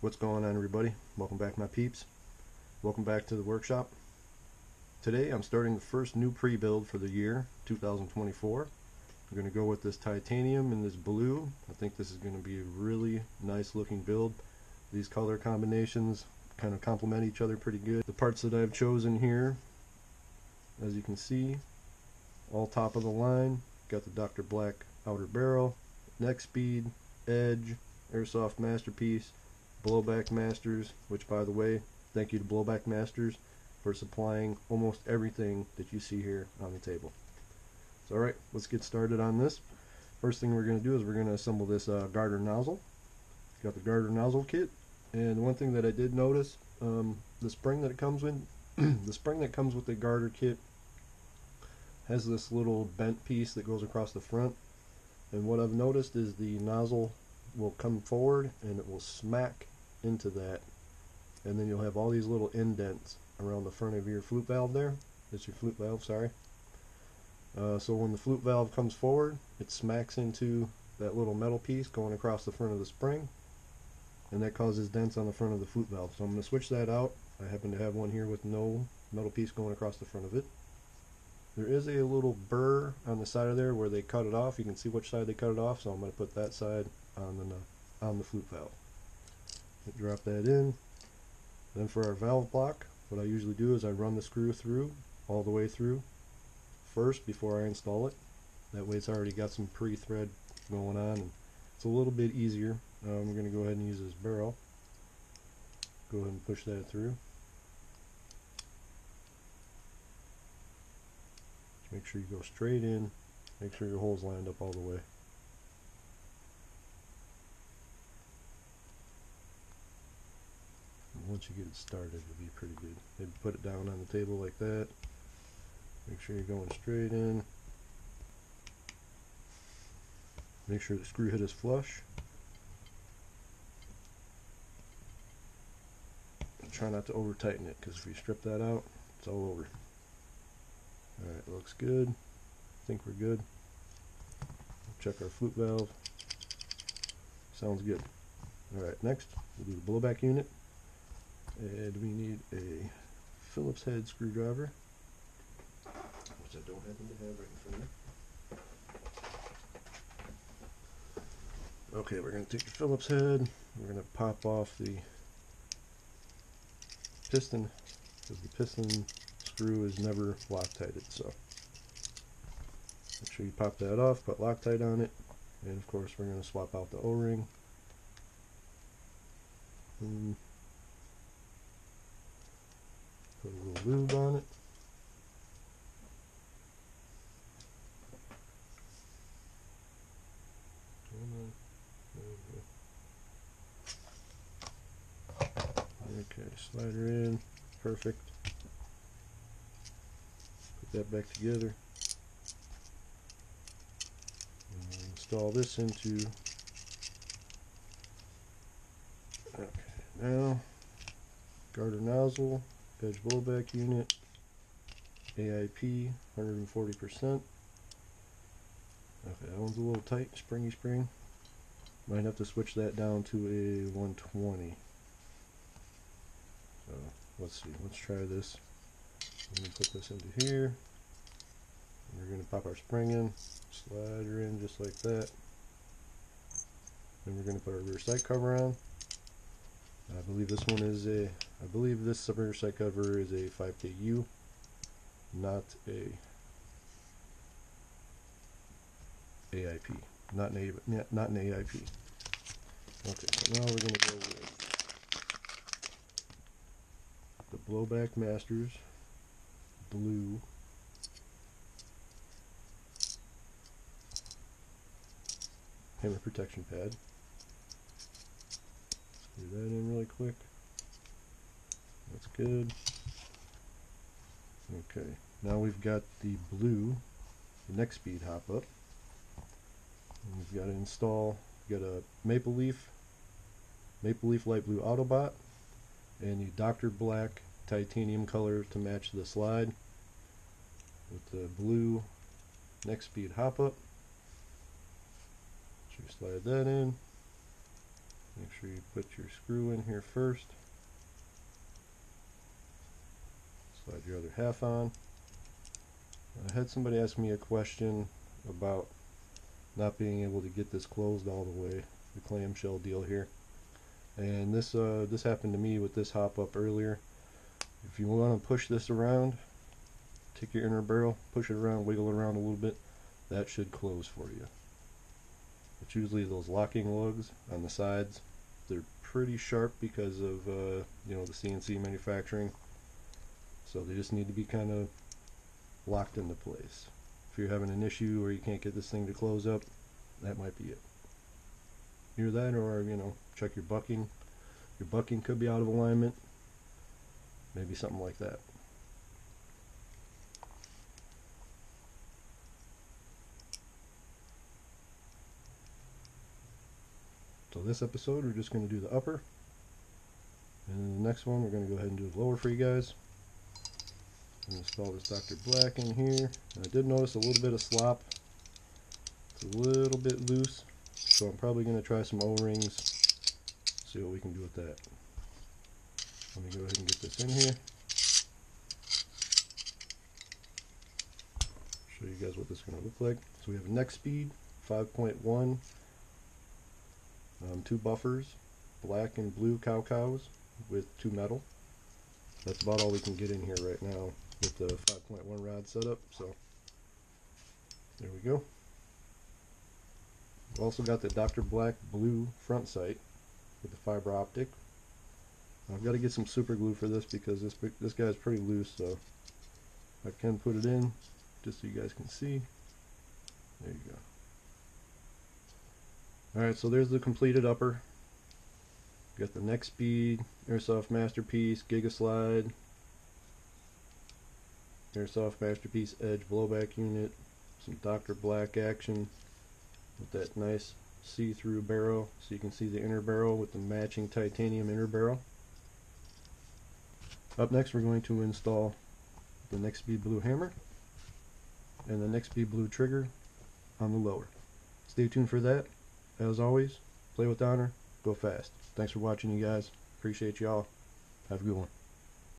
What's going on, everybody? Welcome back, my peeps. Welcome back to the workshop. Today I'm starting the first new pre-build for the year 2024. I'm going to go with this titanium and this blue. I think this is going to be a really nice looking build. These color combinations kind of complement each other pretty good. The parts that I've chosen here, as you can see, all top of the line. Got the Dr. Black outer barrel, Nexx Speed, Edge, Airsoftmasterpiece, Blowback Masters, which, by the way, thank you to Blowback Masters for supplying almost everything that you see here on the table. So alright, let's get started on this. First thing we're going to do is we're going to assemble this Garter Nozzle. Got the Garter Nozzle kit, and one thing that I did notice, the spring that it comes with, the spring that comes with the Garter kit has this little bent piece that goes across the front, and what I've noticed is the nozzle will come forward and it will smack into that, and then you'll have all these little indents around the front of your flute valve there. That's your flute valve, sorry. So when the flute valve comes forward, it smacks into that little metal piece going across the front of the spring, and that causes dents on the front of the flute valve. So I'm going to switch that out. I happen to have one here with no metal piece going across the front of it. There is a little burr on the side of there where they cut it off. You can see which side they cut it off, so I'm going to put that side on the flute valve. Drop that in. Then for our valve block, what I usually do is I run the screw through, all the way through, first before I install it. That way it's already got some pre-thread going on, and it's a little bit easier. We're going to go ahead and use this barrel. Go ahead and push that through. Just make sure you go straight in. Make sure your hole's lined up all the way. Once you get it started, it'll be pretty good. Maybe put it down on the table like that. Make sure you're going straight in. Make sure the screw head is flush. And try not to over tighten it, because if you strip that out, it's all over. Alright, looks good. I think we're good. Check our flute valve. Sounds good. Alright, next we'll do the blowback unit. And we need a Phillips head screwdriver, which I don't happen to have right in front of me. Okay, we're going to take the Phillips head, we're going to pop off the piston, because the piston screw is never Loctited, so make sure you pop that off, put Loctite on it, and of course we're going to swap out the O-ring. Put a little lube on it. Okay, slide her in. Perfect. Put that back together. And install this into. Okay, now Garter Nozzle. Edge blowback unit, AIP 140%. Okay, that one's a little tight, springy spring. Might have to switch that down to a 120. So let's see, let's try this. I'm going to put this into here. We're going to pop our spring in, slide her in just like that. Then we're going to put our rear sight cover on. I believe this one is I believe this rear sight cover is a 5KU, not a AIP, not an AIP. Okay, so now we're going to go with the Blowback Masters blue hammer protection pad. Do that in really quick. That's good. Okay, now we've got the blue, the Nexx Speed hop up. And we've got to install. We've got a Maple Leaf light blue Autobot, and the Dr. Black titanium color to match the slide with the blue Nexx Speed hop up. So you slide that in. Make sure you put your screw in here first. Slide your other half on. I had somebody ask me a question about not being able to get this closed all the way, the clamshell deal here. And this happened to me with this hop up earlier. If you want to push this around, take your inner barrel, push it around, wiggle it around a little bit, that should close for you. It's usually those locking lugs on the sides. They're pretty sharp because of you know, the CNC manufacturing, so they just need to be kind of locked into place. If you're having an issue or you can't get this thing to close up, that might be it. Either that, or you know, check your bucking. Your bucking could be out of alignment. Maybe something like that. So this episode we're just going to do the upper, and in the next one we're going to go ahead and do the lower for you guys. I'm going to install this Dr. Black in here. And I did notice a little bit of slop. It's a little bit loose, so I'm probably going to try some O-rings, see what we can do with that. Let me go ahead and get this in here. Show you guys what this is going to look like. So we have a Nexx Speed 5.1, 2 buffers, black and blue cows with 2 metal. That's about all we can get in here right now with the 5.1 rod setup. So there we go. We've also got the Dr. Black blue front sight with the fiber optic. I've got to get some super glue for this because this guy's pretty loose, so I can put it in just so you guys can see. There you go. Alright, so there's the completed upper. Got the Nexx Speed, Airsoftmasterpiece, Gigaslide, Airsoftmasterpiece Edge Blowback Unit, some Dr. Black action with that nice see-through barrel, so you can see the inner barrel with the matching titanium inner barrel. Up next we're going to install the Nexx Speed Blue hammer and the Nexx Speed Blue trigger on the lower. Stay tuned for that. As always, play with honor, go fast. Thanks for watching, you guys. Appreciate y'all. Have a good one.